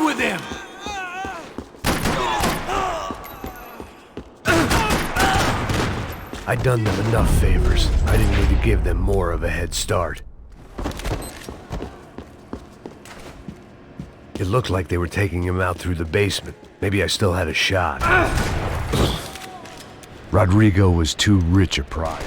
on with him! I'd done them enough favors. I didn't need to give them more of a head start. It looked like they were taking him out through the basement. Maybe I still had a shot. Rodrigo was too rich a pride.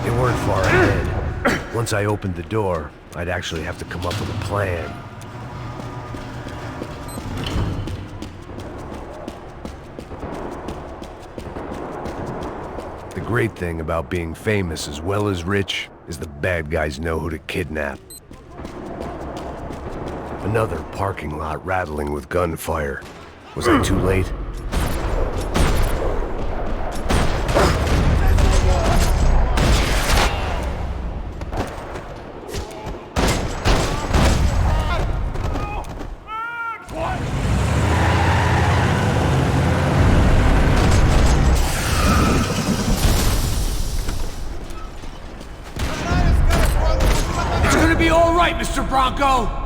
They weren't far ahead. Once I opened the door, I'd actually have to come up with a plan. The great thing about being famous as well as rich is the bad guys know who to kidnap. Another parking lot rattling with gunfire. Was I too late? It's gonna be all right, Mr. Bronco!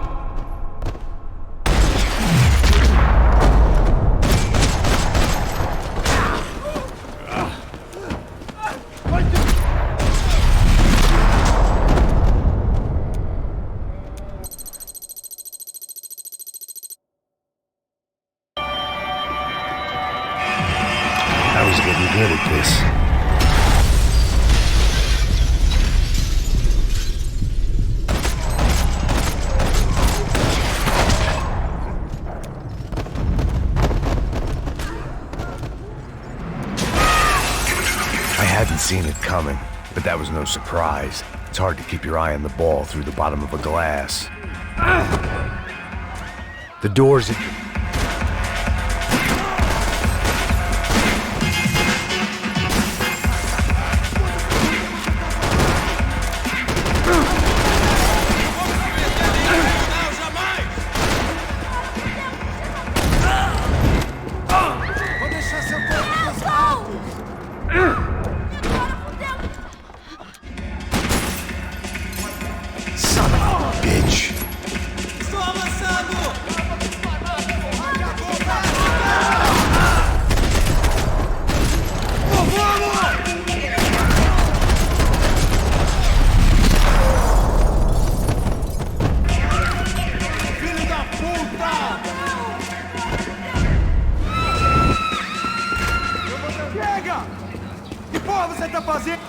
I was getting good at this. I hadn't seen it coming, but that was no surprise. It's hard to keep your eye on the ball through the bottom of a glass. The doors... Son of a bitch. Estou avançando! Filho da puta! Chega! Que porra você tá fazendo?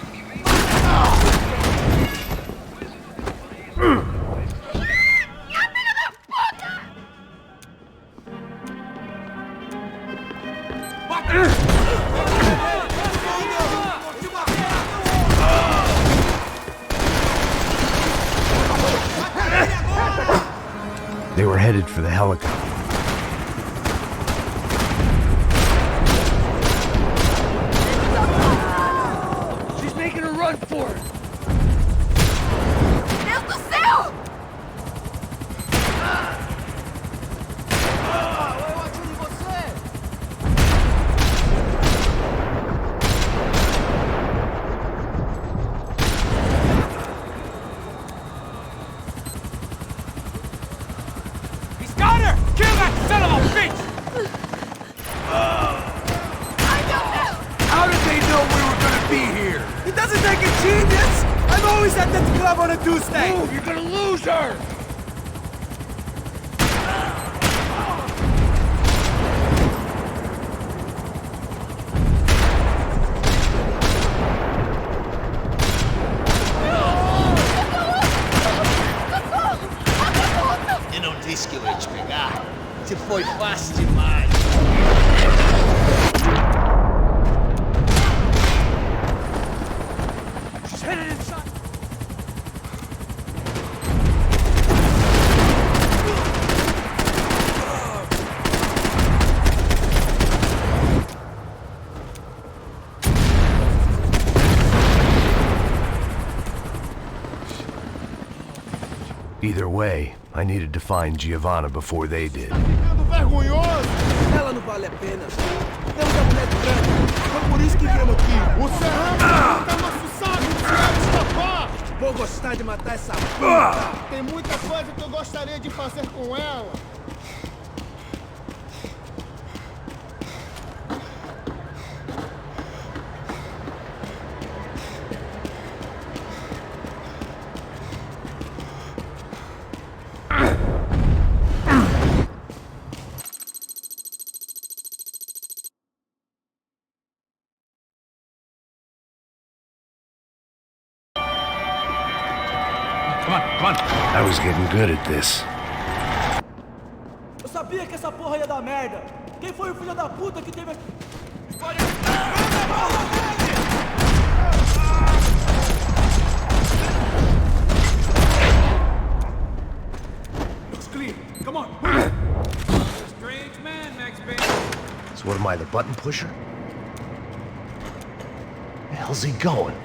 They were headed for the helicopter. She's making a run for it! Deus do céu! Eu ajudo você! He's got her! Kill that son of a bitch! How did they know we were gonna be here? It doesn't take a genius! I'm always at that club on a Tuesday! Move, you're gonna lose her! Eu não disse que eu ia te pegar. Você foi fácil demais. She's headed inside! Either way, I needed to find Giovanna before they did. Vergonhoso! Ela não vale a pena. Temos a mulher de branco. Foi por isso que viemos aqui. O Serrano tá nosso saco, Vou gostar de matar essa puta. Tem muita coisa que eu gostaria de fazer com ela. Come on. I was getting good at this. Eu sabia que essa porra ia dar merda. Quem foi o filho da puta que teve... Looks clean. Come on. Strange man, Max Payne. So what am I, the button pusher? Where the hell's he going?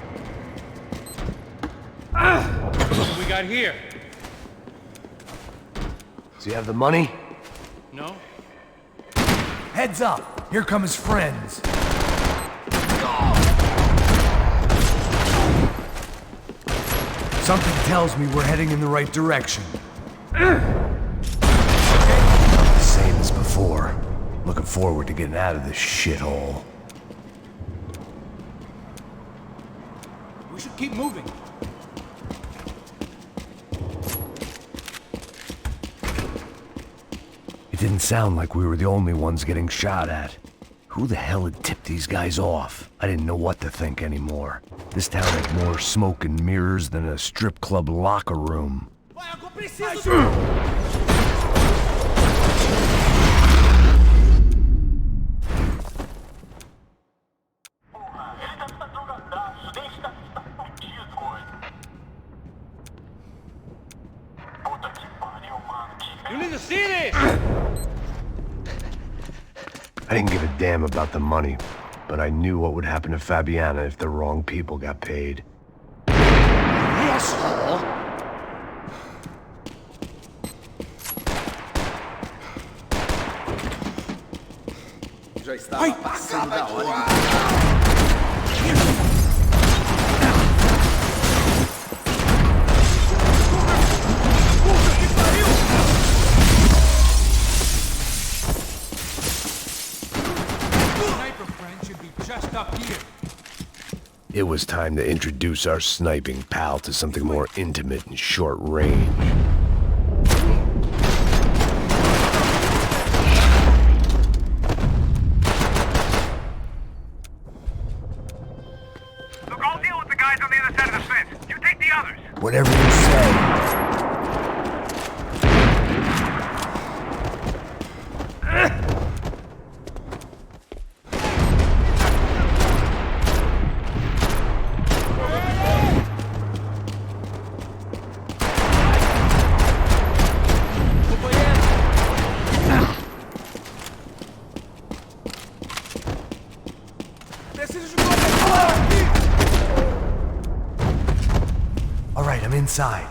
What we got here? Does he have the money? No? Heads up. Here come his friends. Something tells me we're heading in the right direction. Same as before. Looking forward to getting out of this shithole. We should keep moving. It didn't sound like we were the only ones getting shot at. Who the hell had tipped these guys off? I didn't know what to think anymore. This town had more smoke and mirrors than a strip club locker room. You need to see this! I didn't give a damn about the money, but I knew what would happen to Fabiana if the wrong people got paid. Asshole! Já estava passando da hora. Sniper friend should be just up here. It was time to introduce our sniping pal to something more intimate and short range. Look, I'll deal with the guys on the other side of the fence. You take the others. Whatever you say. All right, I'm inside.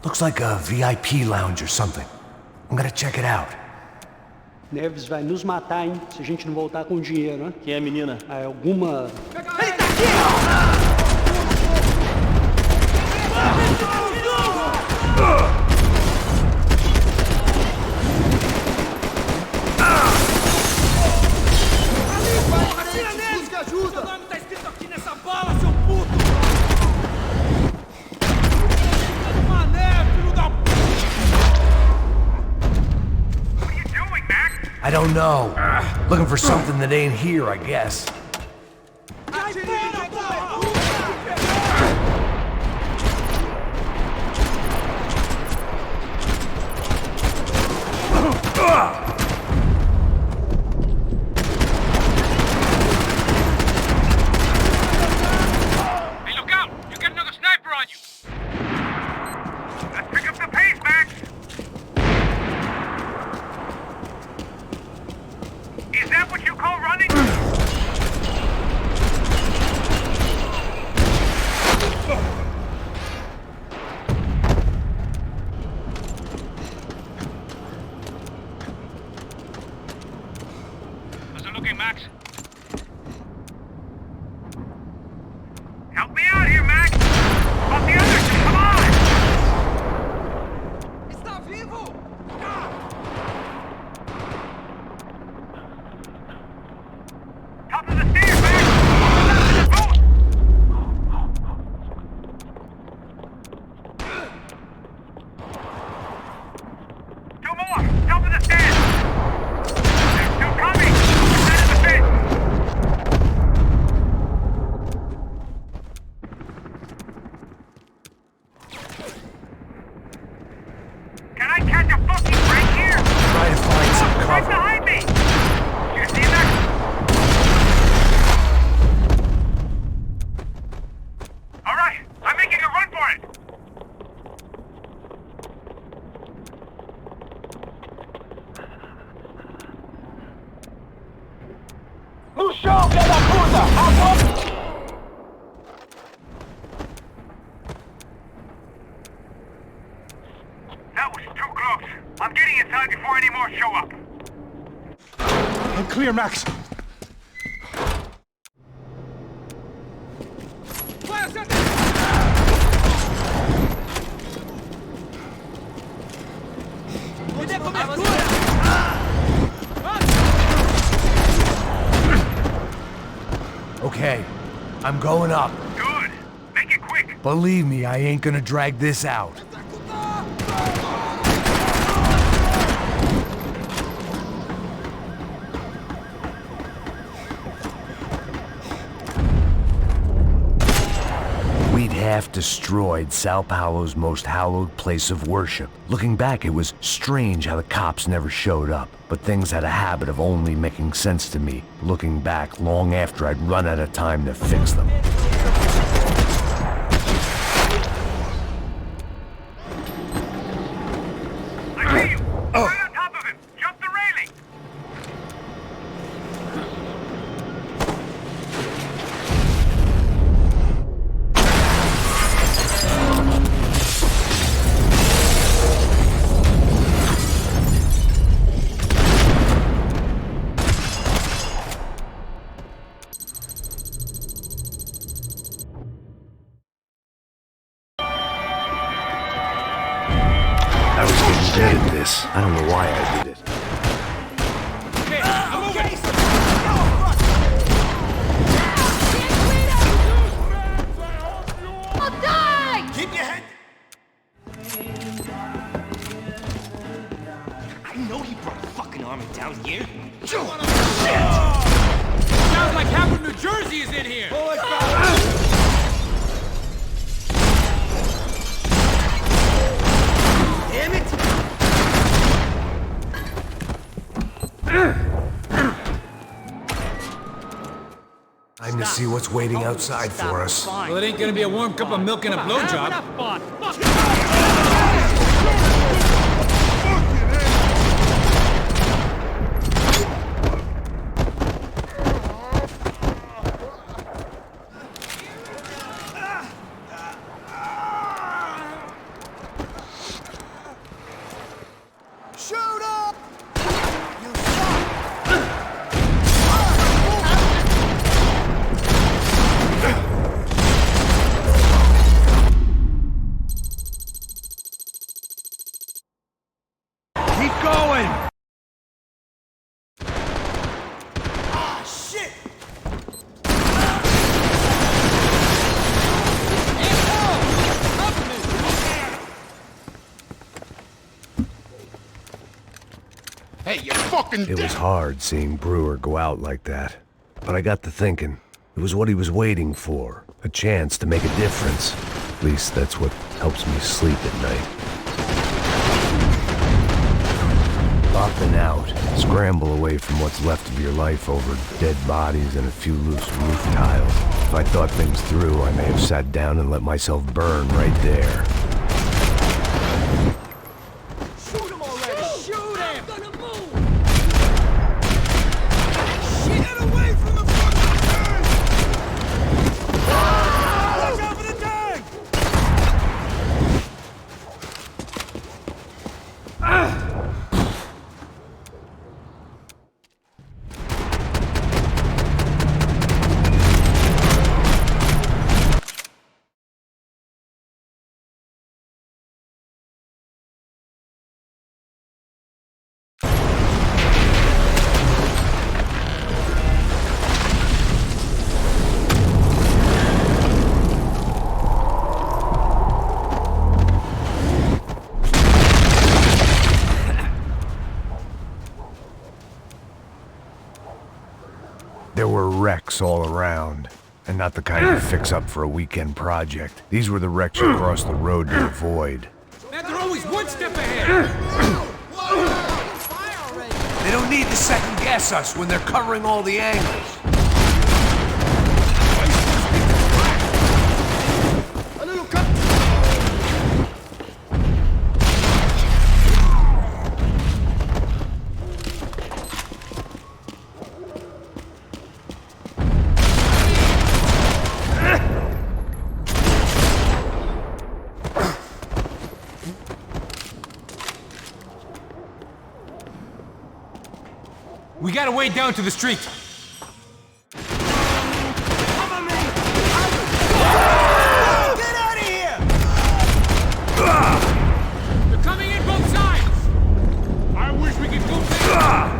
Looks like a VIP lounge or something. I'm gonna check it out. Neves vai nos matar, hein? Se a gente não voltar com dinheiro, né? Quem é a menina? Ah, alguma... Busca ajuda! Seu nome tá escrito aqui nessa bala, seu puto! Mané, filho da p... What are you doing, Max? I don't know. Looking for something that ain't here, I guess. Hey, look out! You got another sniper on you! Let's pick up the pace, Max! Is that what you call running? How's it looking, Max? Help me out here, Max! About the other two! I catch a fucking break here? Try to find some Right cover. behind me! You see that? All right, I'm making a run for it. No chão, filha da puta! Agora! That was too close. I'm getting inside before any more show up. I'm clear, Max. Okay, I'm going up. Good. Make it quick. Believe me, I ain't gonna drag this out. We'd half destroyed Sao Paulo's most hallowed place of worship. Looking back, it was strange how the cops never showed up. But things had a habit of only making sense to me, looking back long after I'd run out of time to fix them. I see you. Right on top of him. Jump the railing. I was getting good at this. I don't know why I did it. I'll die! Keep your head. I know he brought a fucking army down here. Sounds like half of New Jersey is in here! Damn it! Time to see what's waiting outside for us. Well, it ain't gonna be a warm cup of milk and a blowjob. Shoot up! Keep going! Ah, shit! Hey, you fucking It was hard seeing Brewer go out like that. But I got to thinking, it was what he was waiting for. A chance to make a difference. At least that's what helps me sleep at night. Popping out, scramble away from what's left of your life over dead bodies and a few loose roof tiles. If I thought things through, I may have sat down and let myself burn right there. Shoot him already! Shoot him! Gonna move! Get away from the fucking tank! Watch out for the tank! There were wrecks all around, and not the kind you fix up for a weekend project. These were the wrecks you cross the road to avoid. Man, they're always one step ahead! They don't need to second guess us when they're covering all the angles. A little cut. We gotta wade down to the street. Get out of here! They're coming in both sides. I wish we could go back.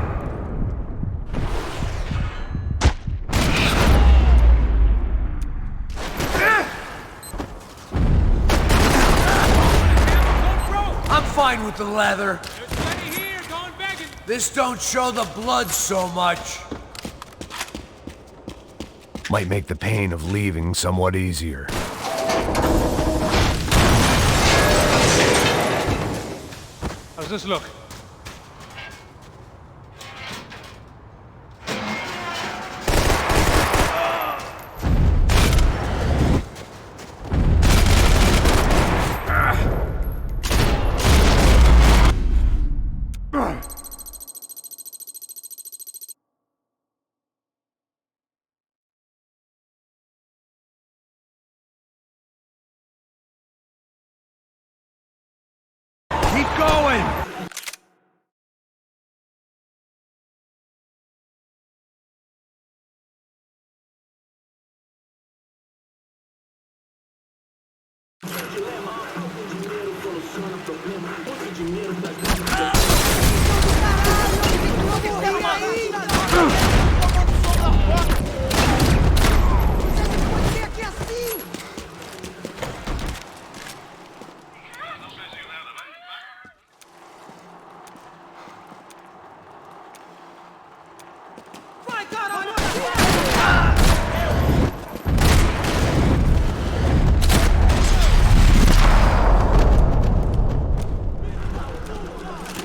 I'm fine with the leather. There's plenty here, going begging. This don't show the blood so much. Might make the pain of leaving somewhat easier. How's this look? Keep going!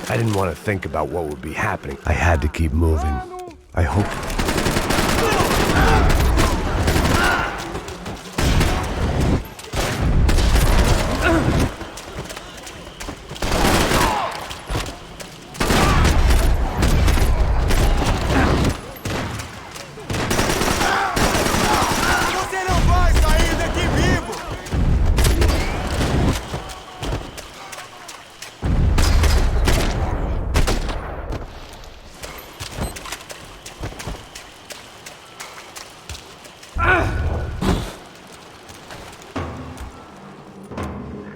I didn't want to think about what would be happening. I had to keep moving. I hope... Você não vai sair daqui vivo!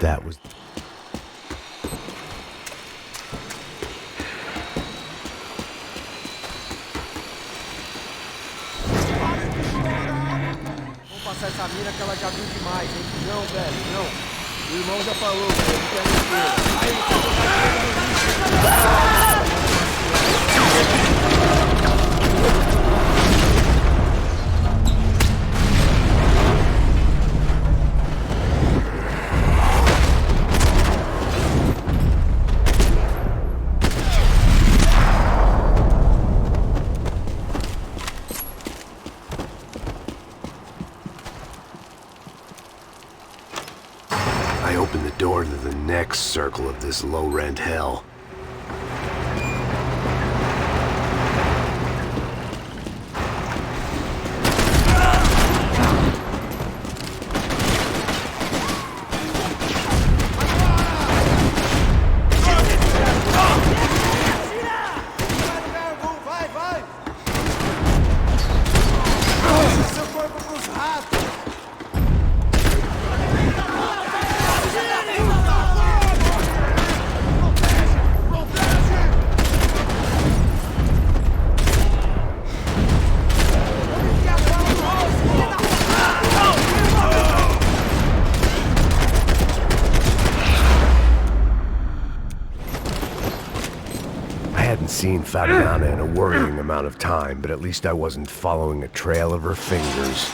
That was... Vamos passar essa mina que ela já viu demais, hein? Não, velho, não. O irmão já falou, velho, que é I opened the door to the next circle of this low-rent hell. Vai, vai! Puxa seu corpo pros ratos! I hadn't seen Fabiana in a worrying amount of time, but at least I wasn't following a trail of her fingers.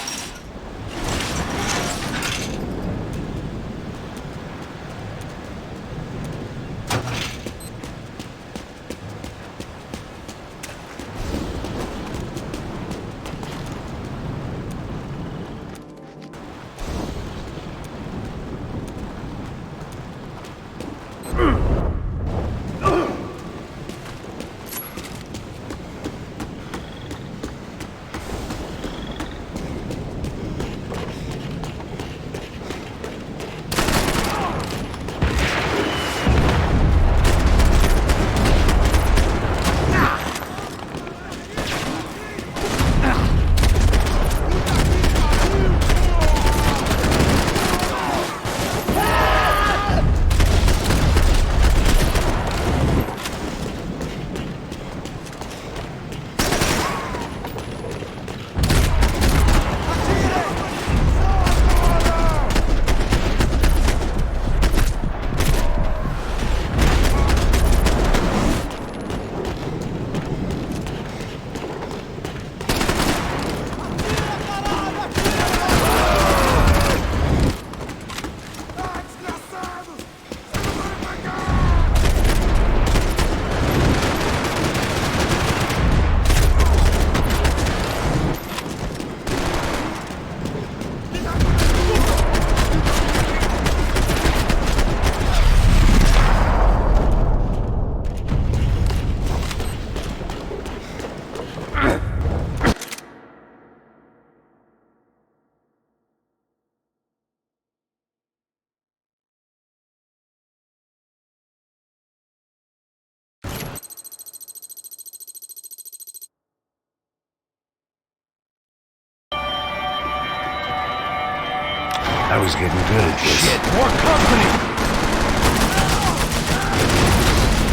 was getting good at this. Shit, more company!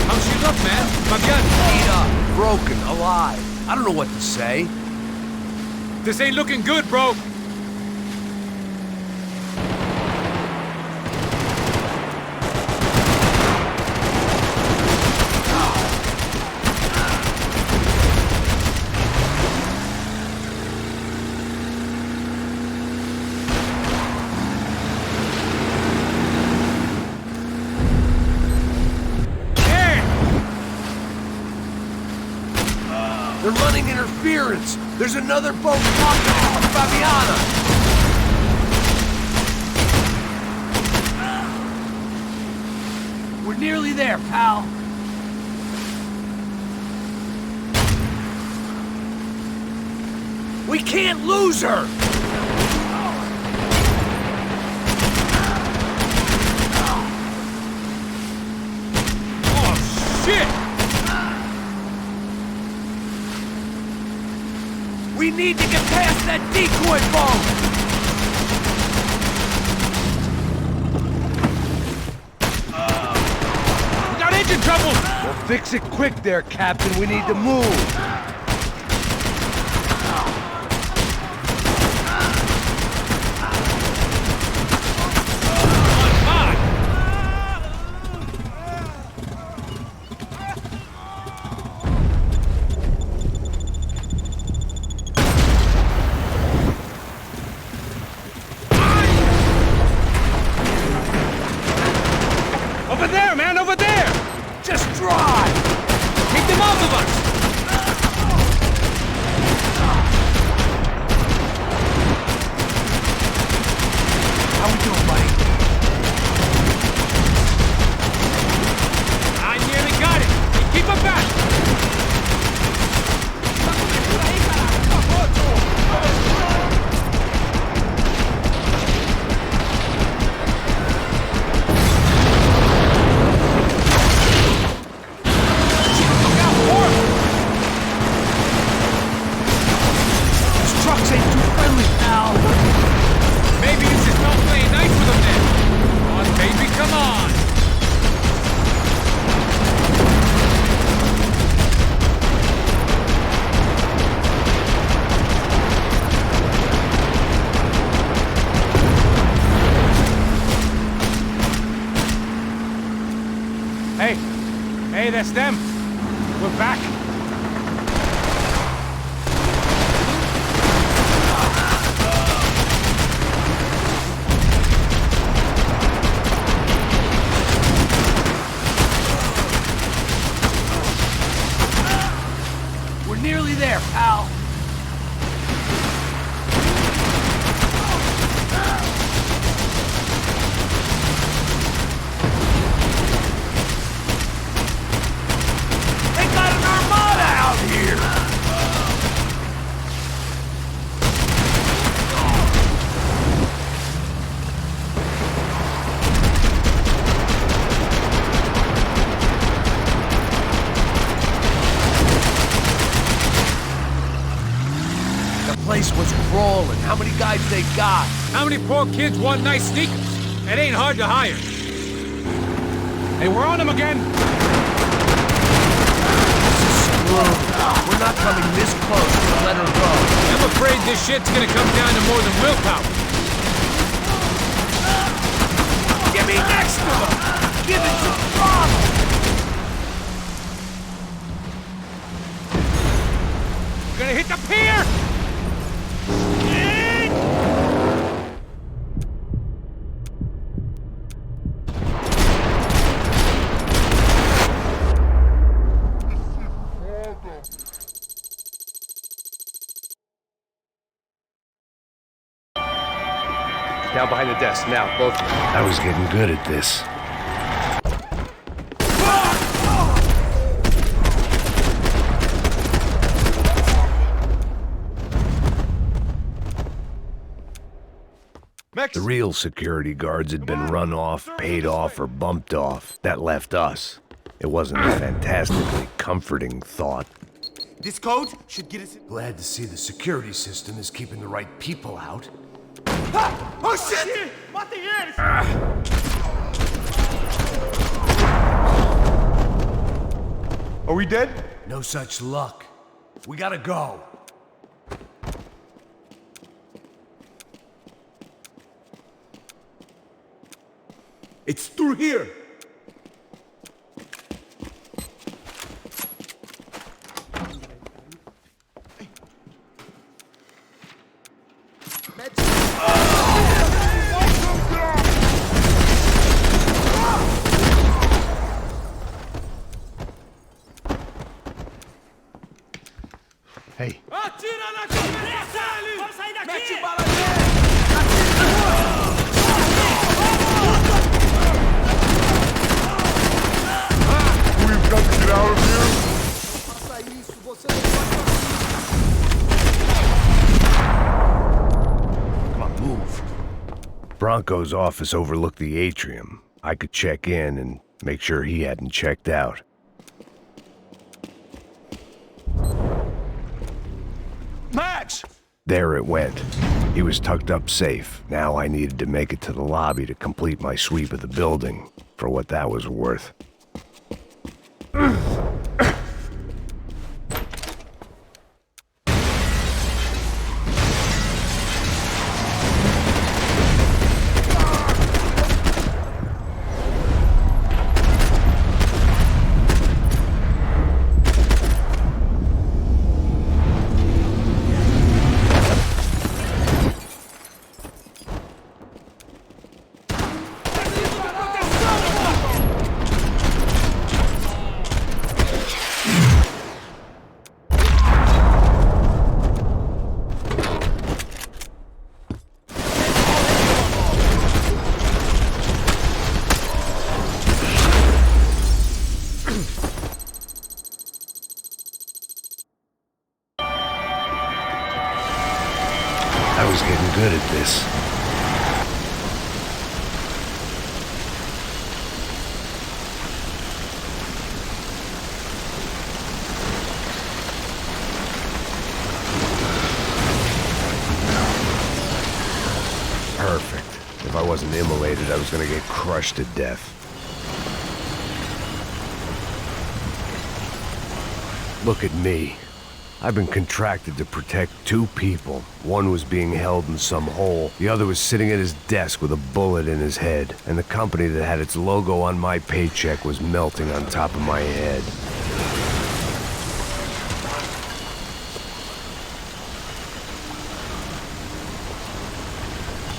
How's she look, man? Fabian. Beat up, broken, alive. I don't know what to say. This ain't looking good, bro. They're running interference. There's another boat blocking it from Fabiana. We're nearly there, pal. We can't lose her! Oh, shit! We need to get past that decoy boat! We got engine trouble! Well, fix it quick there, Captain. We need to move. Over there, man, over there! Just drive! Take them off of us! How we doing, buddy? I nearly got it! Hey, keep them back! These trucks ain't too friendly, pal. Maybe you should start playing nice with them then. Come on, baby, come on! Hey! Hey, that's them! We're back! We're nearly there, pal. They got an armada out here! The place was crawling. How many guys they got? How many poor kids want nice sneakers? It ain't hard to hire. Hey, we're on them again! We're not coming this close to let her go. I'm afraid this shit's gonna come down to more than willpower. Get me next to them! Give it to throttle! We're gonna hit the pier! Down behind the desk, now, both of you. I was getting good at this. The real security guards had been run off, paid off, or bumped off. That left us. It wasn't a fantastically comforting thought. This code should get us in. Glad to see the security system is keeping the right people out. Ha! Oh shit! Matem eles! Are we dead? No such luck. We gotta go. It's through here. Hey, Atira na cabeça dele! Vamos sair daqui! Mete bala We've got to get out of here. Faça isso, você não pode... come on, move. Bronco's office overlooked the atrium. I could check in and make sure he hadn't checked out. Max! There it went. He was tucked up safe. Now I needed to make it to the lobby to complete my sweep of the building, for what that was worth. I was getting good at this. Perfect. If I wasn't immolated, I was gonna get crushed to death. Look at me. I've been contracted to protect two people. One was being held in some hole. The other was sitting at his desk with a bullet in his head. And the company that had its logo on my paycheck was melting on top of my head.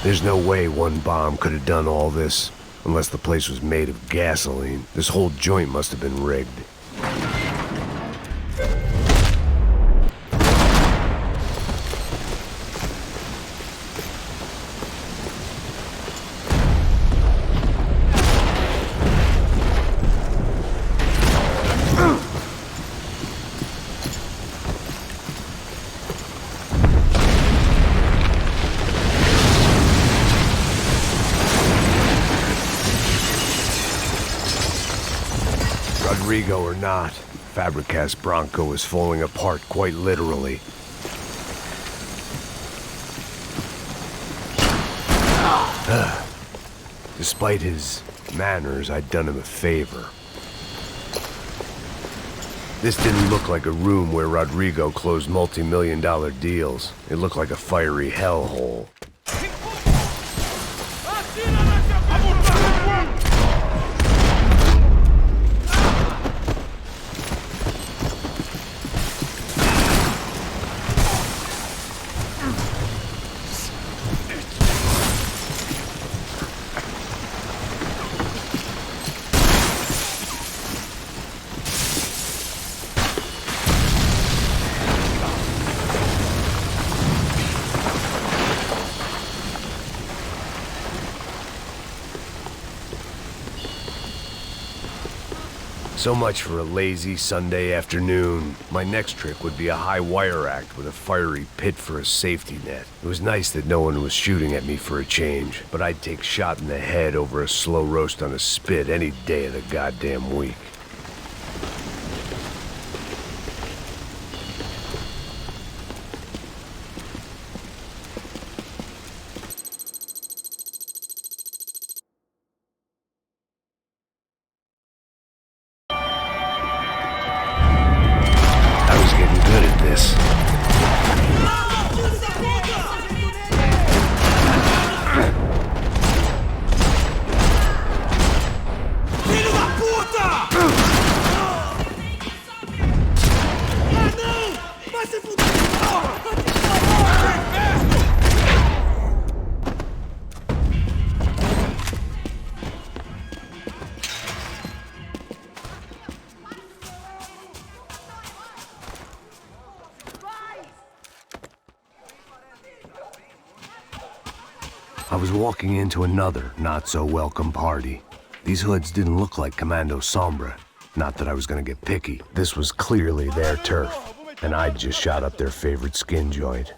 There's no way one bomb could have done all this. Unless the place was made of gasoline. This whole joint must have been rigged. Rodrigo or not, Fabricast Bronco is falling apart quite literally. Despite his manners, I'd done him a favor. This didn't look like a room where Rodrigo closed multi-million-dollar deals. It looked like a fiery hellhole. So much for a lazy Sunday afternoon. My next trick would be a high wire act with a fiery pit for a safety net. It was nice that no one was shooting at me for a change, but I'd take shot in the head over a slow roast on a spit any day of the goddamn week. this. Filho da puta! Ah, não! Vai se fuder! I was walking into another not-so-welcome party. These hoods didn't look like Commando Sombra. Not that I was gonna get picky. This was clearly their turf, and I'd just shot up their favorite skin joint.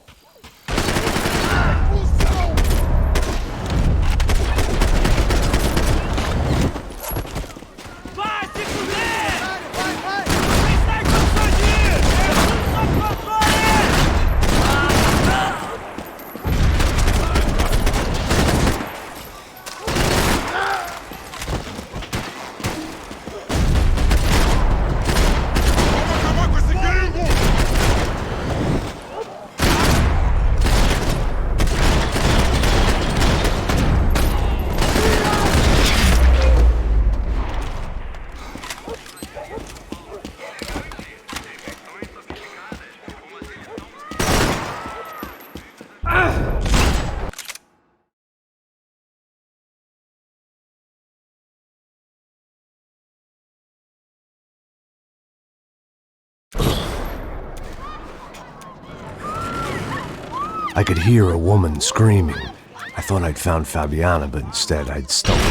I could hear a woman screaming. I thought I'd found Fabiana, but instead I'd stumbled.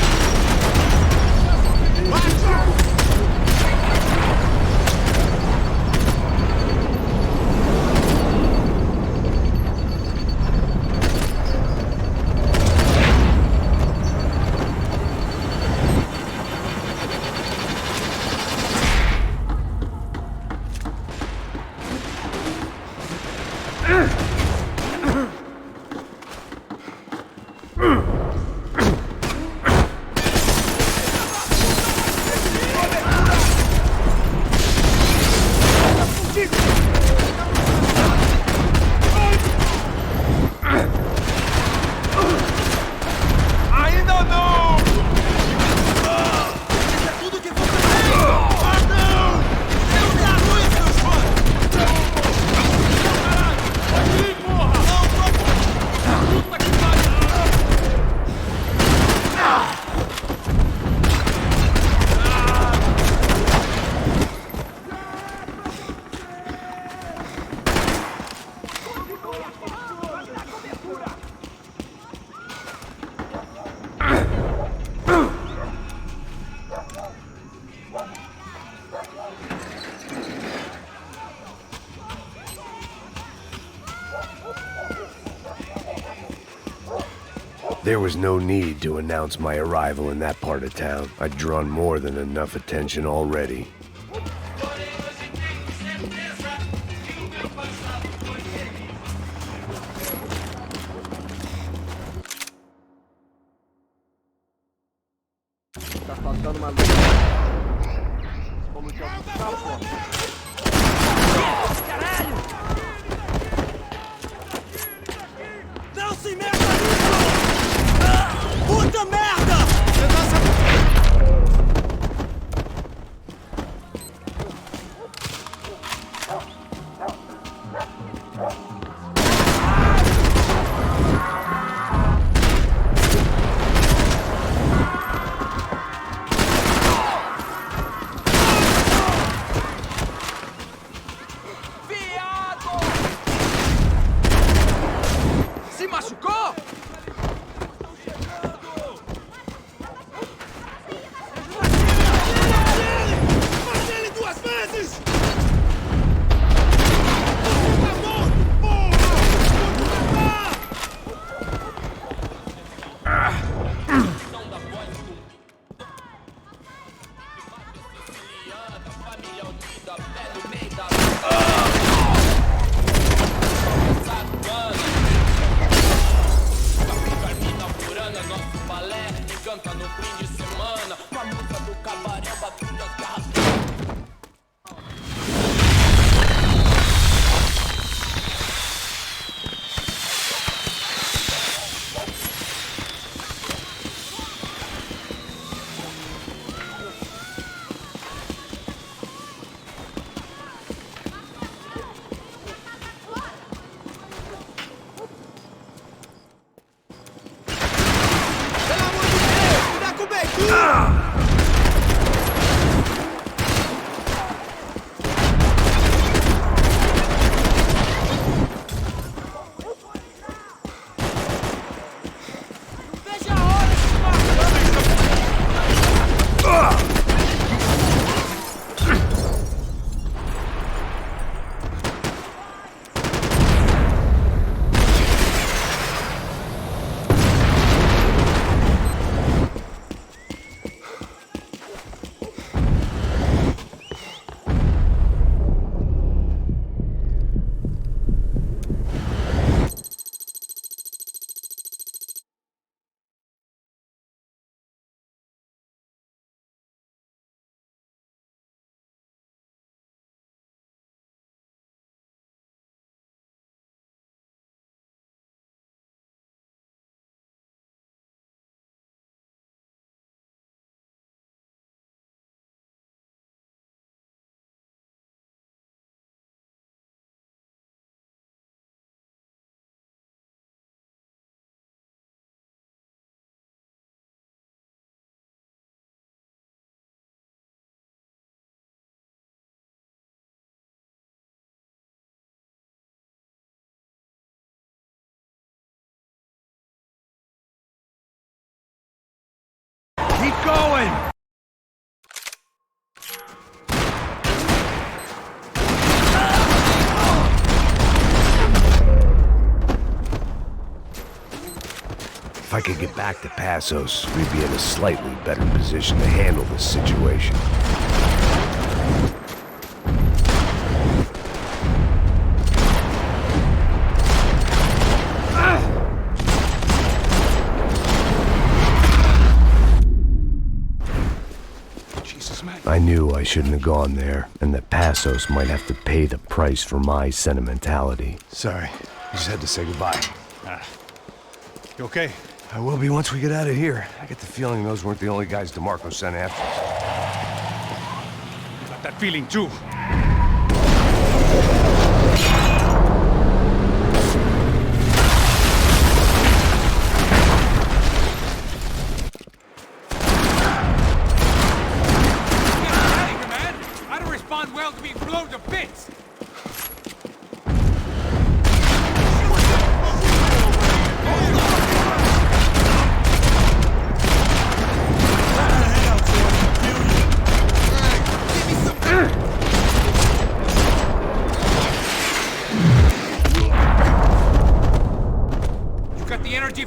There was no need to announce my arrival in that part of town. I'd drawn more than enough attention already. Tá faltando uma luz. Como que eu vou caralho! Não se meta nisso! Puta merda! Keep going! If I could get back to Passos, we'd be in a slightly better position to handle this situation. Jesus, man. I knew I shouldn't have gone there, and that Passos might have to pay the price for my sentimentality. Sorry. I just had to say goodbye. You okay? I will be once we get out of here. I get the feeling those weren't the only guys DeMarco sent after us. Got that feeling too. Man, I don't respond well to being blown to bits.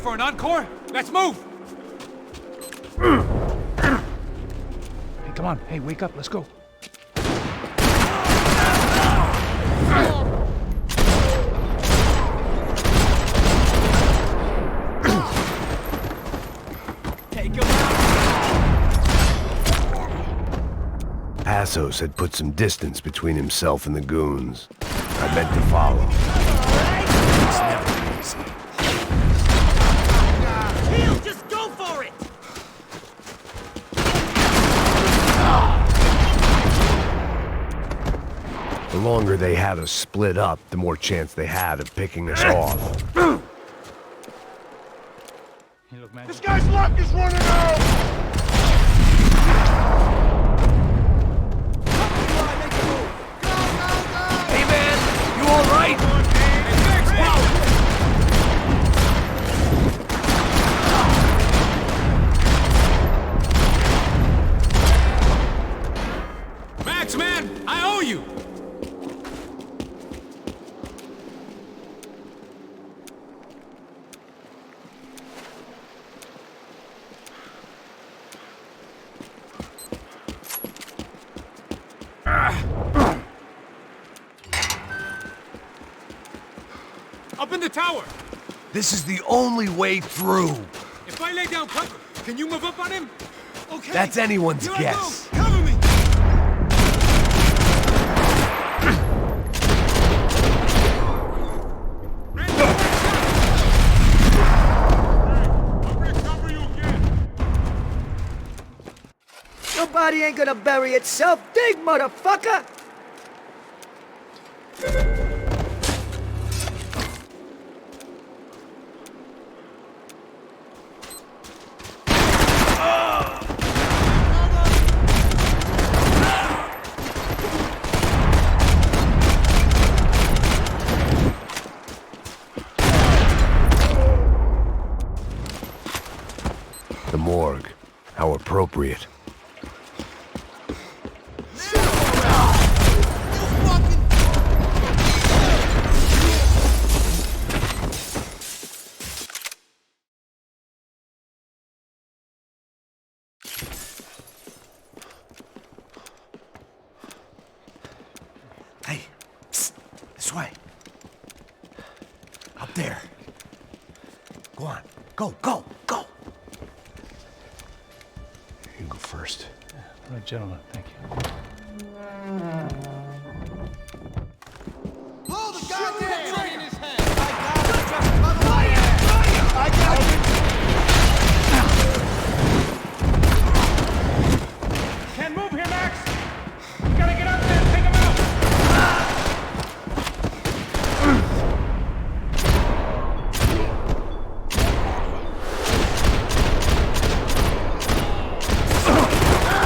For an encore? Let's move! Hey, come on. Hey, wake up. Let's go. Take him out! Passos had put some distance between himself and the goons. I meant to follow. It's never easy. Just go for it! The longer they had us split up, the more chance they had of picking us off. Hey, look, man. This guy's luck is running out! Hey man, you alright? Max, man! I owe you! Up in the tower! This is the only way through. If I lay down cover, can you move up on him? Okay. That's anyone's Here I guess. go. Cover me! Nobody ain't gonna bury itself, dig, motherfucker! The morgue. How appropriate. Hey, psst, this way. Up there. Go on, go, go, go! You go first. All right, gentlemen, thank you. Blow the goddamn trigger in his head! I got it! Can't move here, Max! You gotta get up there and take him out!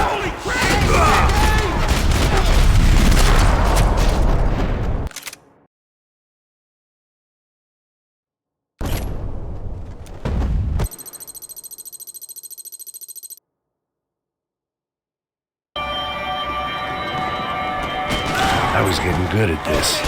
Holy crap! I was getting good at this.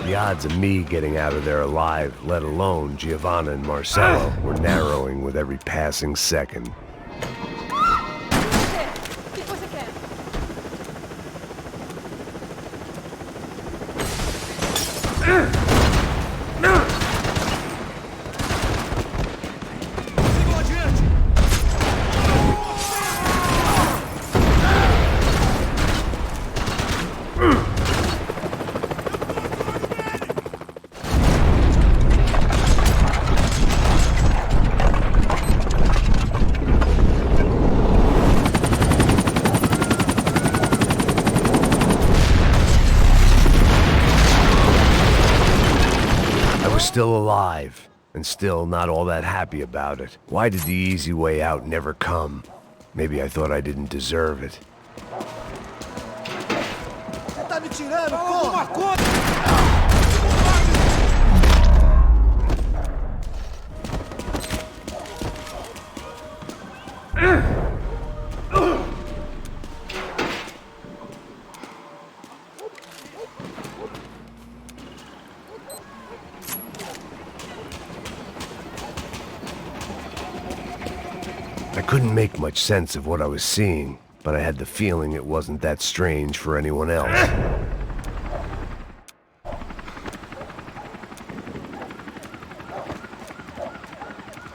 The odds of me getting out of there alive, let alone Giovanna and Marcello, were narrowing with every passing second. Still alive, and still not all that happy about it. Why did the easy way out never come? Maybe I thought I didn't deserve it. Você tá me tirando, porra! I couldn't make much sense of what I was seeing, but I had the feeling it wasn't that strange for anyone else.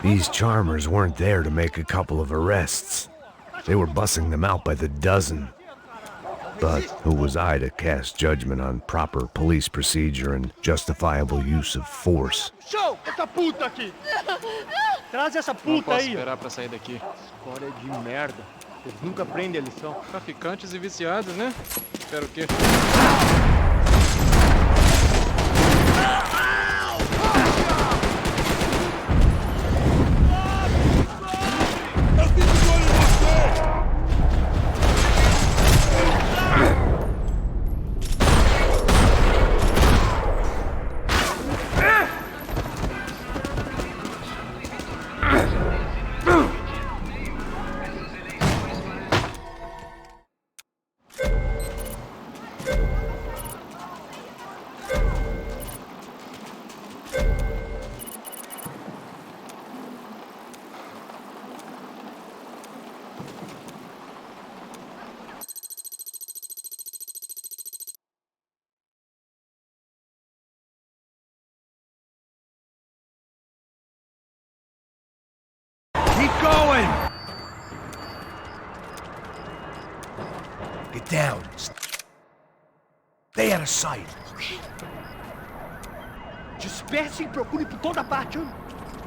These charmers weren't there to make a couple of arrests. They were bussing them out by the dozen. But who was I to cast judgment on proper police procedure and justifiable use of force? Show! Essa puta aqui! Traz essa puta Não posso aí! esperar pra sair daqui. História de merda. Eles nunca aprendem a lição. Traficantes e viciados, né? Espero que... Keep going! Get down. Stay out of sight. Dispersem e procurem por toda parte.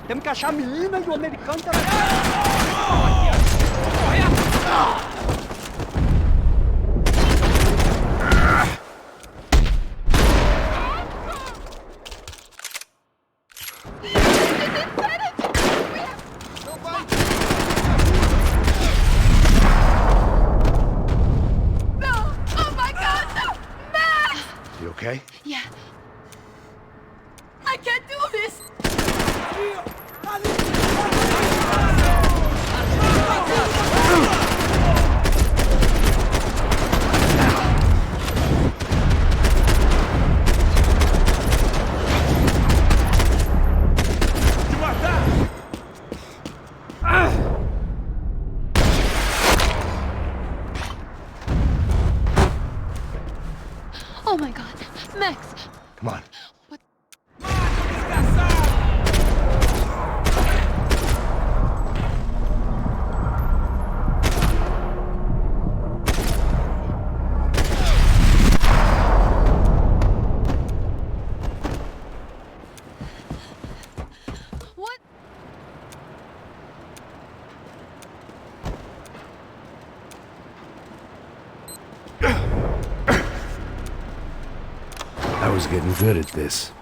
Temos que achar a menina e o americano também. You okay? Yeah. I can't do this! Oh my god, Max! Come on. What? What? I was getting good at this.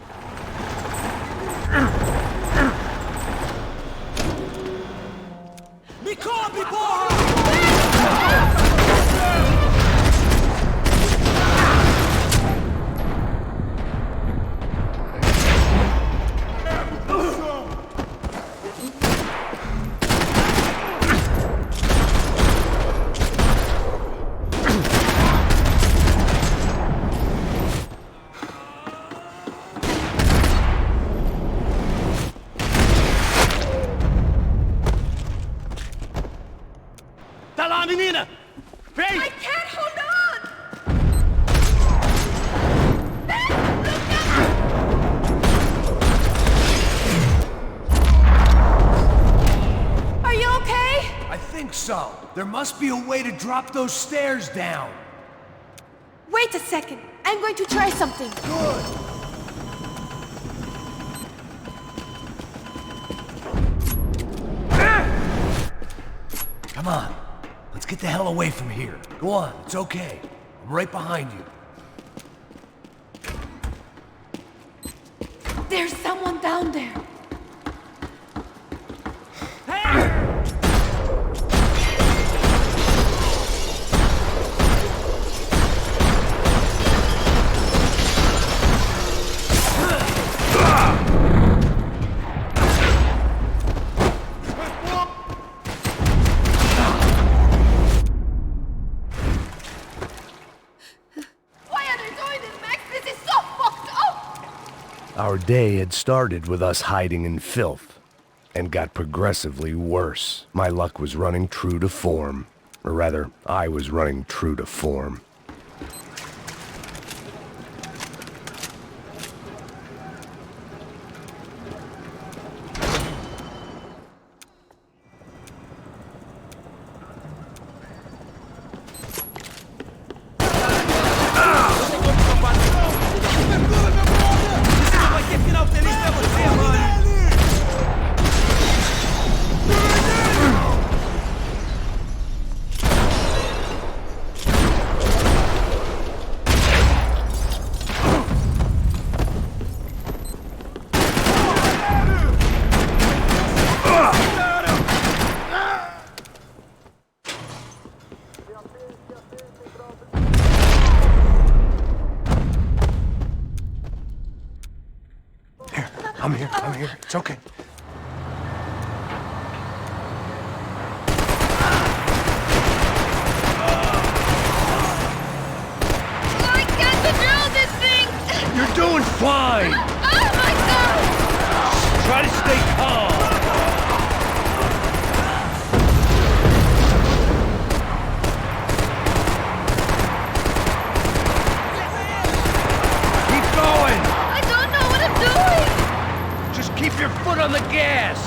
Me cobre, porra! Tá lá, menina! Vem! I can't hold on! Are you okay? I think so. There must be a way to drop those stairs down. Wait a second. I'm going to try something. Good. Come on. Let's get the hell away from here. Go on, it's okay. I'm right behind you. There's someone down there. Why are they doing this, Max? This is so fucked up! Our day had started with us hiding in filth, and got progressively worse. My luck was running true to form. Or rather, I was running true to form. Vai ter final feliz pra você, mano! I'm here. It's okay. I can't control this thing! You're doing fine! Oh my god! Try to stay calm! Keep going! I don't know what I'm doing! Just keep your foot on the gas!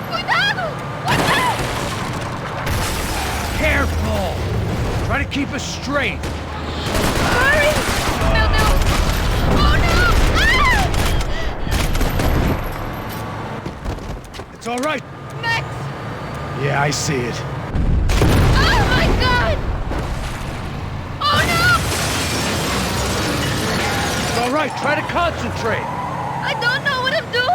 Cuidado! Watch out! Careful! Try to keep us straight! Hurry! No, no! Oh no! Ah! It's all right. Max! Yeah, I see it. Oh my god! Oh no! It's all right. Try to concentrate. I don't know what I'm doing!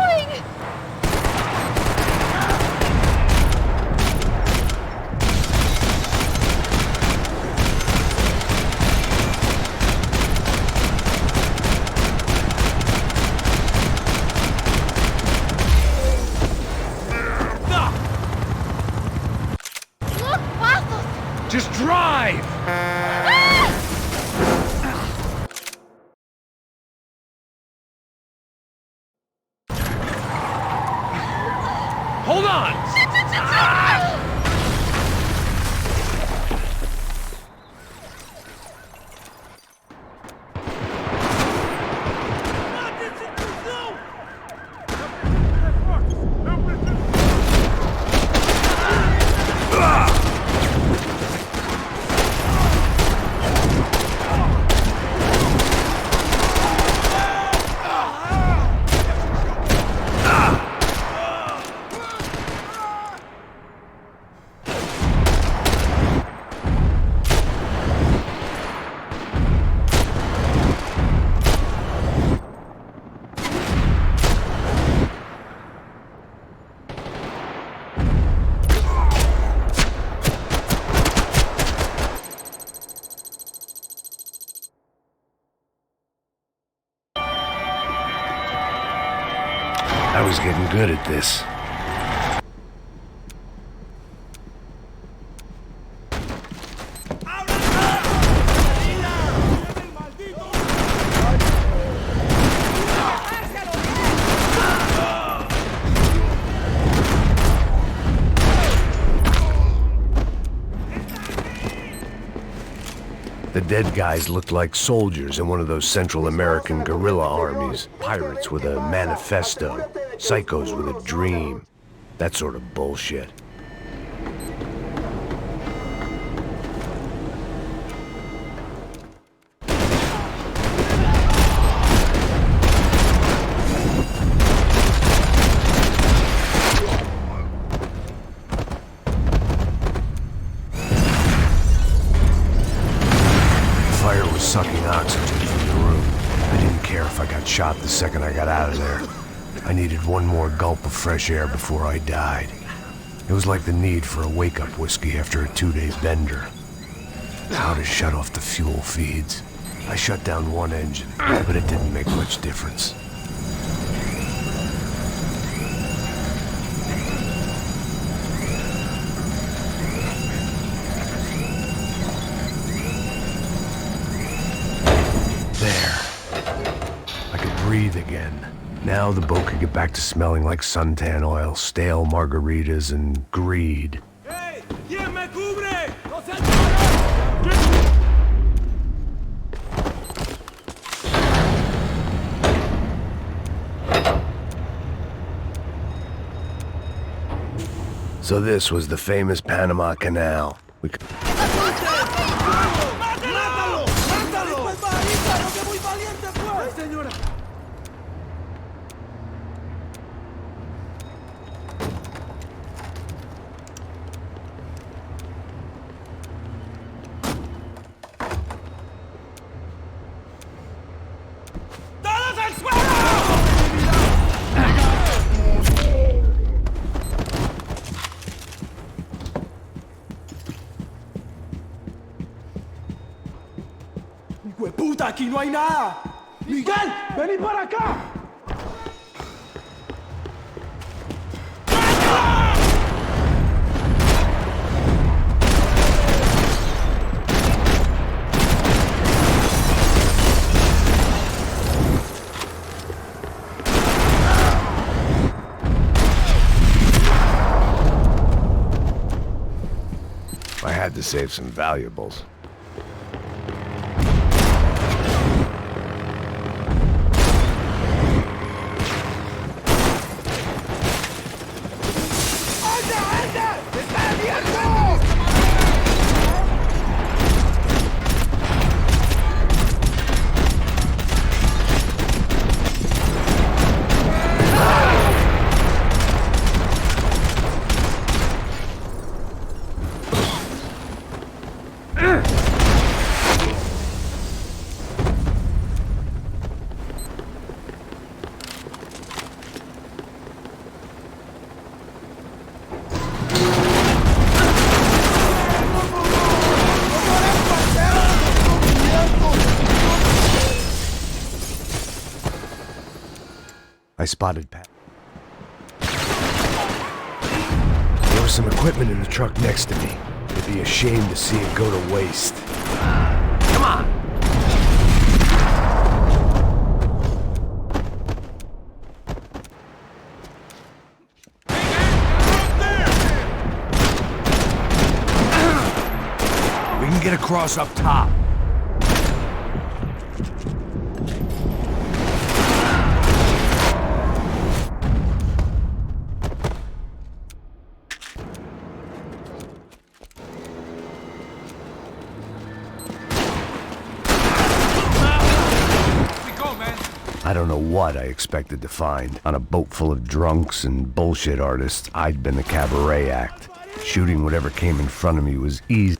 Look, Waffles! Just drive! Hold on! I was getting good at this. The dead guys looked like soldiers in one of those Central American guerrilla armies. Pirates with a manifesto. Psychos with a dream. That sort of bullshit. Sucking oxygen from the room. I didn't care if I got shot the second I got out of there. I needed one more gulp of fresh air before I died. It was like the need for a wake-up whiskey after a 2-day bender. How to shut off the fuel feeds. I shut down one engine, but it didn't make much difference. Breathe again. Now the boat could get back to smelling like suntan oil, stale margaritas, and greed. Hey, ¿quién me cubre? ¡No seas So this was the famous Panama Canal. We could... ¡Puta, aquí no hay nada! ¡Miguel, vení para acá! I had to save some valuables. I spotted Pat. There was some equipment in the truck next to me. It'd be a shame to see it go to waste. Come on! We can get across up top. I don't know what I expected to find. On a boat full of drunks and bullshit artists, I'd been the cabaret act. Shooting whatever came in front of me was easy.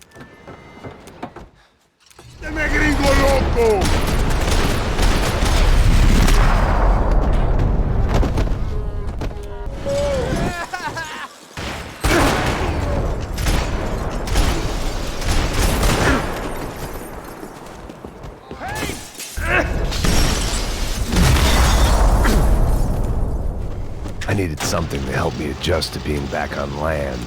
I needed something to help me adjust to being back on land.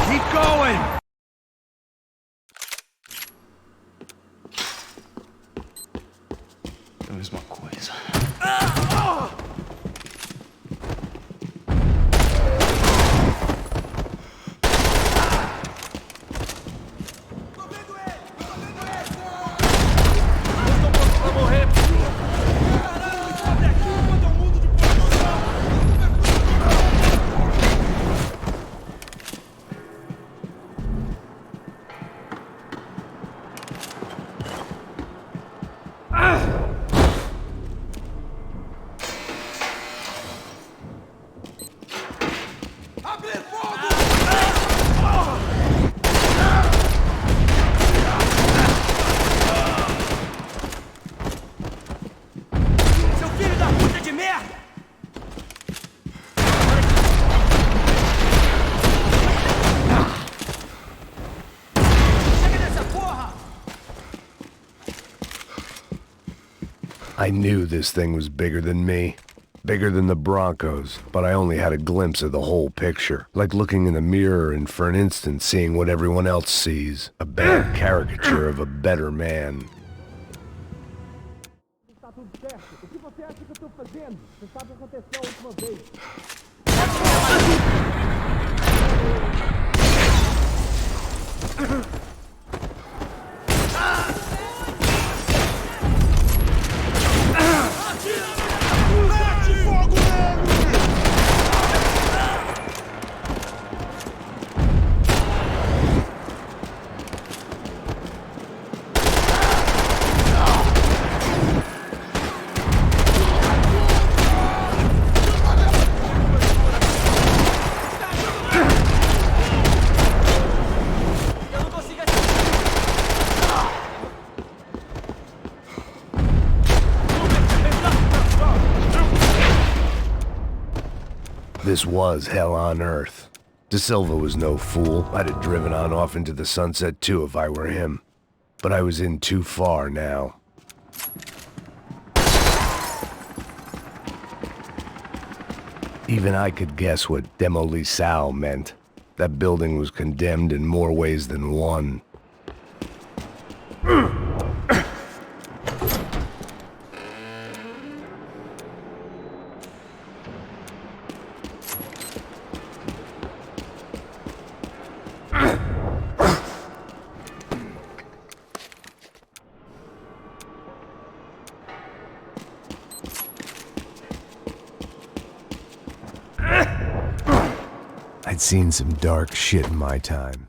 Keep going! A mesma coisa. Seu filho da puta de merda! Chega dessa porra! I knew this thing was bigger than me. Bigger than the Broncos, but I only had a glimpse of the whole picture. Like looking in the mirror and for an instant seeing what everyone else sees. A bad caricature of a better man. Tá tudo certo. O que você acha que eu tô fazendo? Você sabe o que aconteceu a última vez. Mete fogo nele! Eu não consigo This was hell on earth. De Silva was no fool. I'd have driven on off into the sunset too if I were him. But I was in too far now. Even I could guess what Demolisal meant. That building was condemned in more ways than one. I'd seen some dark shit in my time.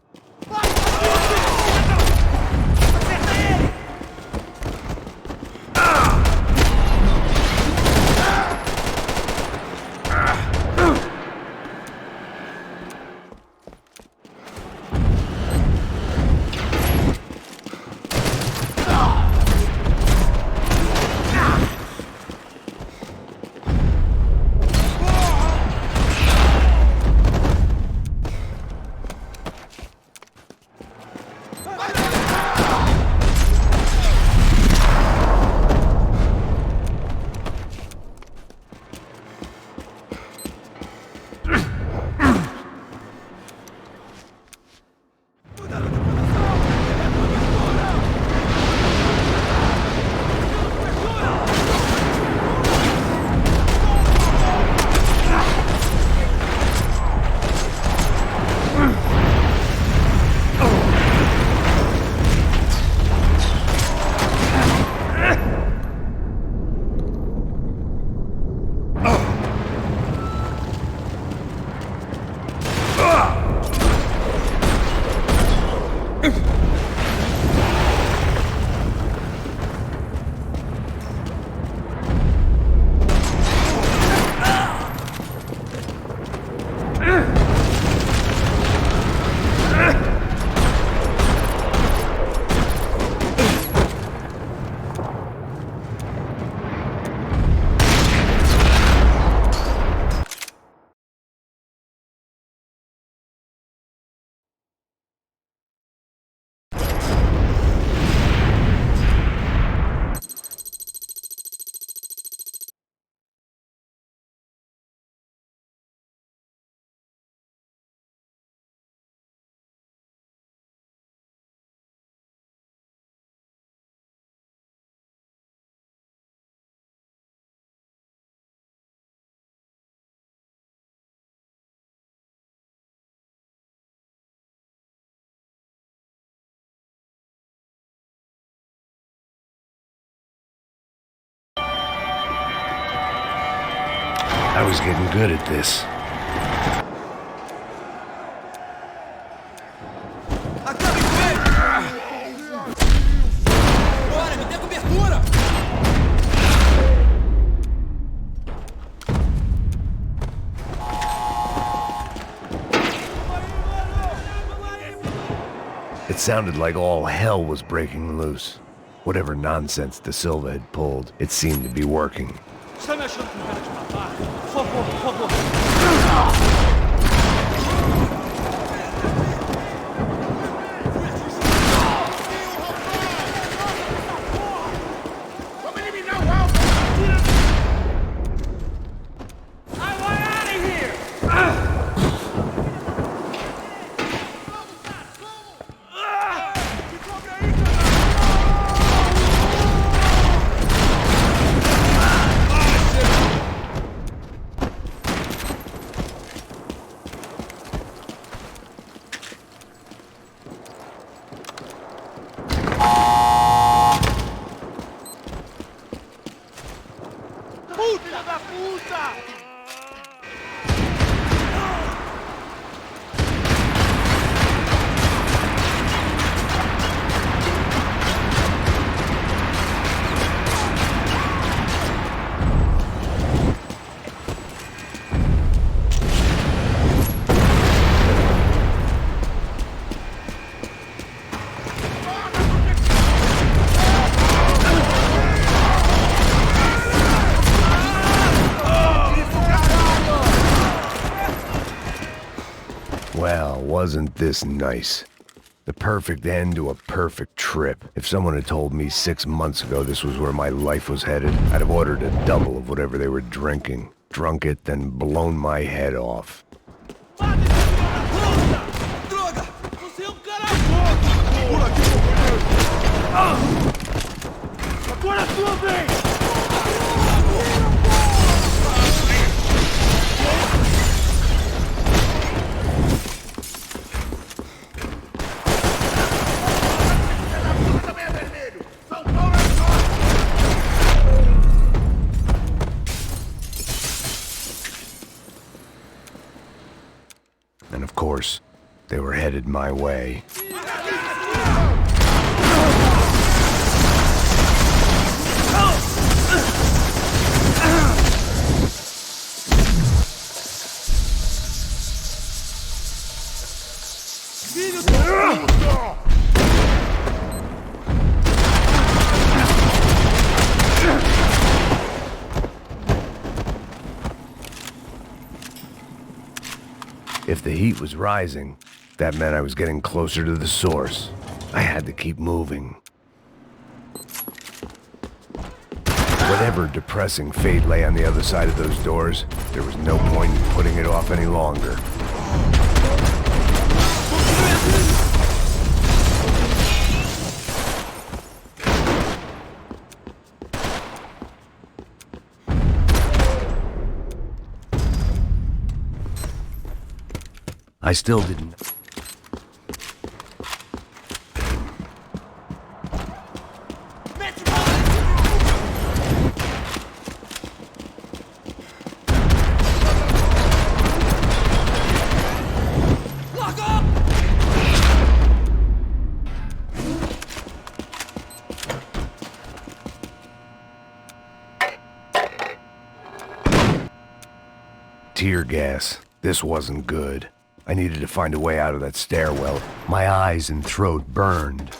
I was getting good at this. Acabe com ele! Bora, me dê cobertura! It sounded like all hell was breaking loose. Whatever nonsense De Silva had pulled, it seemed to be working. Está me achando com cara de babaca? Por favor, por favor. Well, wasn't this nice? The perfect end to a perfect trip. If someone had told me 6 months ago this was where my life was headed, I'd have ordered a double of whatever they were drinking, drunk it, then blown my head off. Droga! Você é um cara louco! Por aqui, companheiro! Agora é sua vez! And of course, they were headed my way. If the heat was rising, that meant I was getting closer to the source. I had to keep moving. Whatever depressing fate lay on the other side of those doors, there was no point in putting it off any longer. I still didn't. Tear gas. This wasn't good. I needed to find a way out of that stairwell. My eyes and throat burned.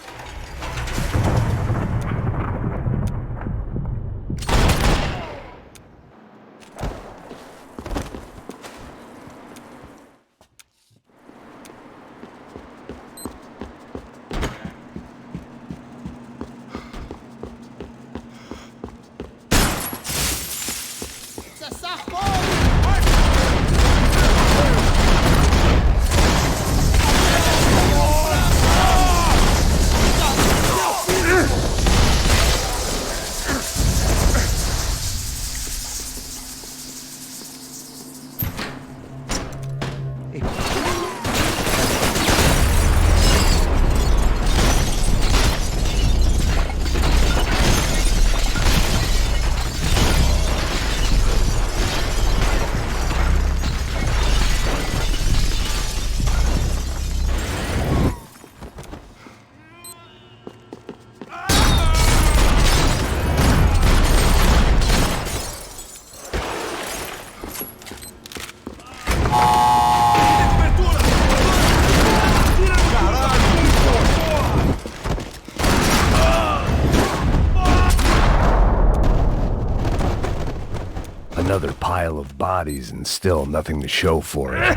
Another pile of bodies and still nothing to show for it.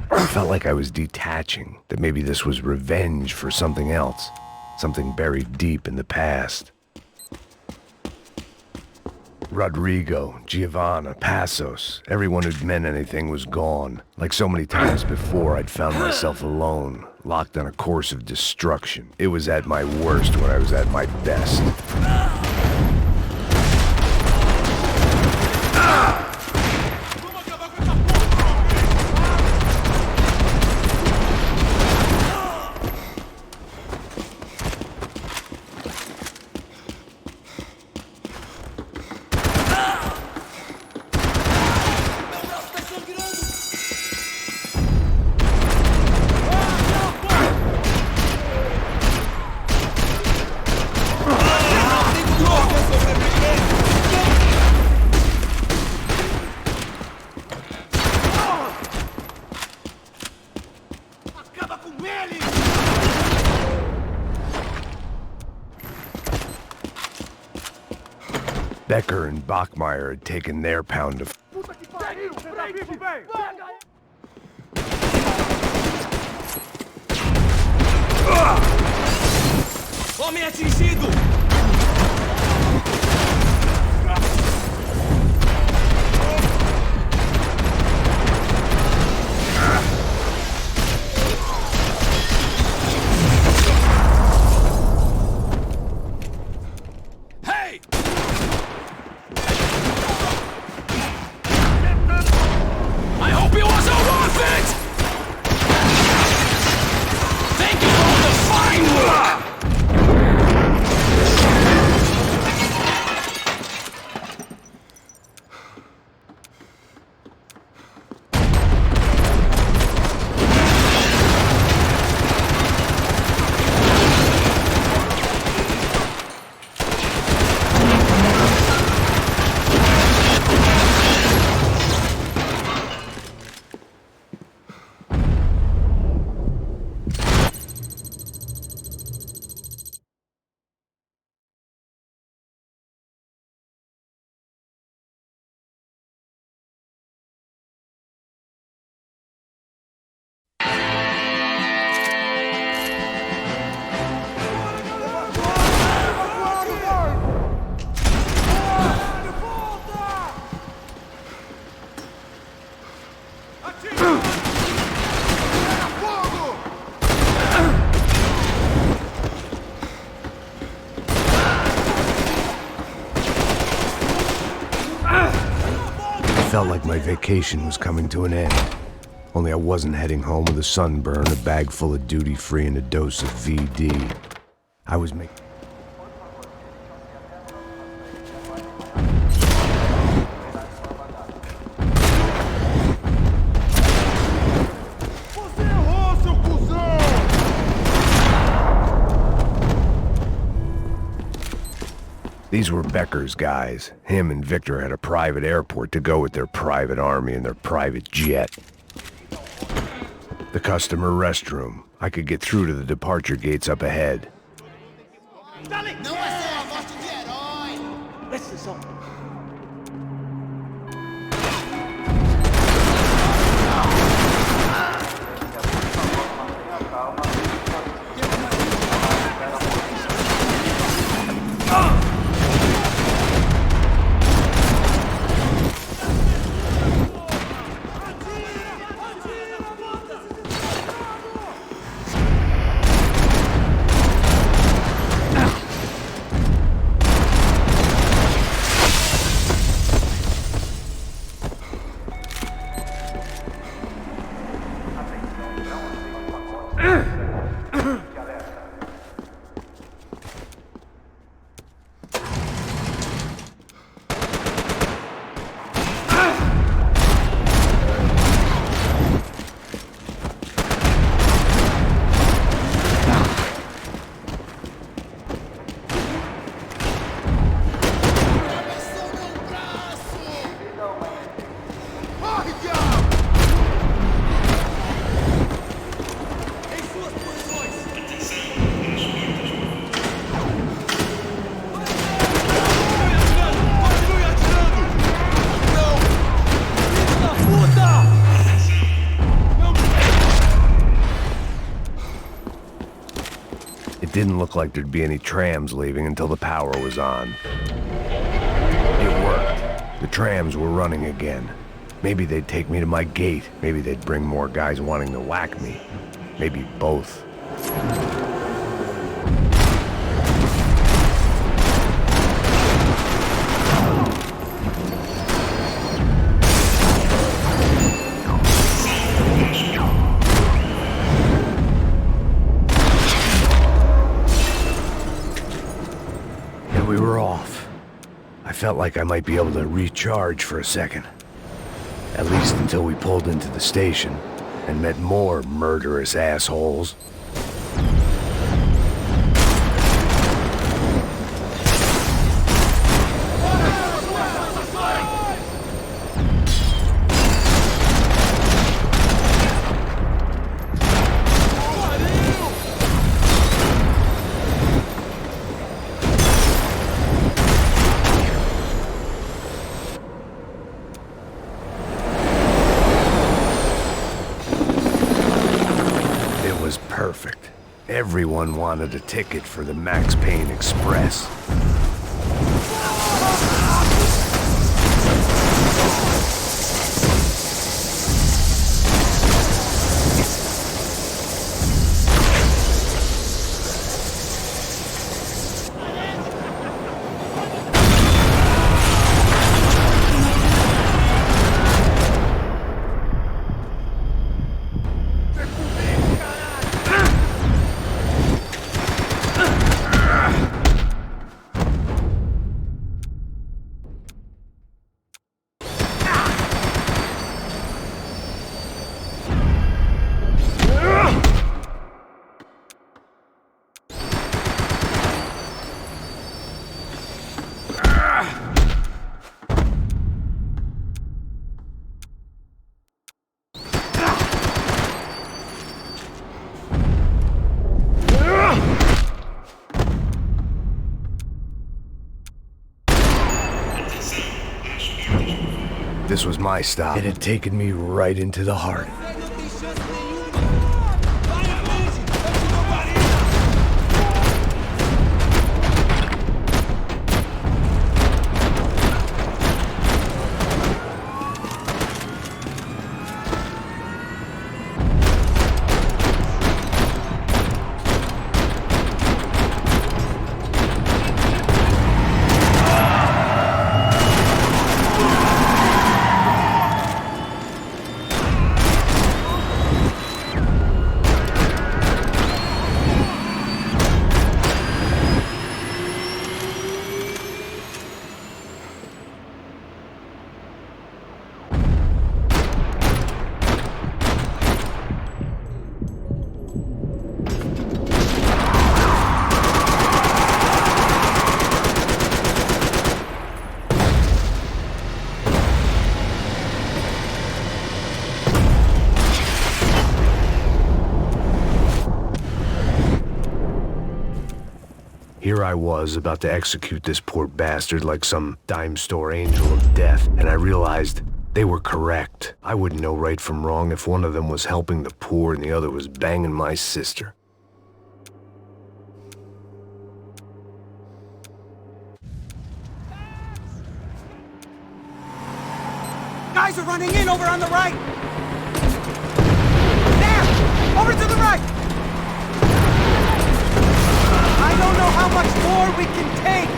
I felt like I was detaching, that maybe this was revenge for something else, something buried deep in the past. Rodrigo, Giovanna, Passos, everyone who'd meant anything was gone. Like so many times before, I'd found myself alone, locked on a course of destruction. It was at my worst when I was at my best. Becker and Bachmeyer had taken their pound of... Homem atingido! Felt like my vacation was coming to an end. Only I wasn't heading home with a sunburn, a bag full of duty-free, and a dose of VD. I was making... These were Becker's guys. Him and Victor had a private airport to go with their private army and their private jet. The customer restroom. I could get through to the departure gates up ahead. didn't look like there'd be any trams leaving until the power was on. It worked. The trams were running again. Maybe they'd take me to my gate. Maybe they'd bring more guys wanting to whack me. Maybe both. And we were off. I felt like I might be able to recharge for a second. At least until we pulled into the station and met more murderous assholes. Perfect. Everyone wanted a ticket for the Max Payne Express. This was my stop. It had taken me right into the heart. Here I was, about to execute this poor bastard like some dime store angel of death, and I realized they were correct. I wouldn't know right from wrong if one of them was helping the poor and the other was banging my sister. Guys are running in over on the right! There! Over to the right! I don't know how much more we can take!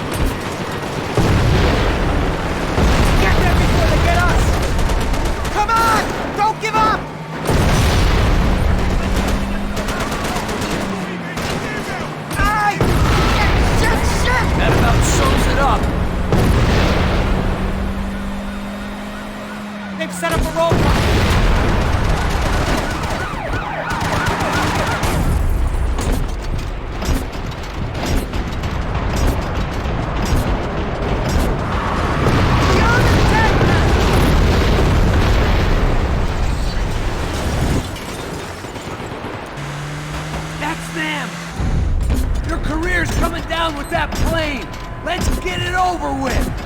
Get there before they get us! Come on! Don't give up! Aye! Shit! That about sums it up. They've set up a roadblock! Your career's coming down with that plane. Let's get it over with.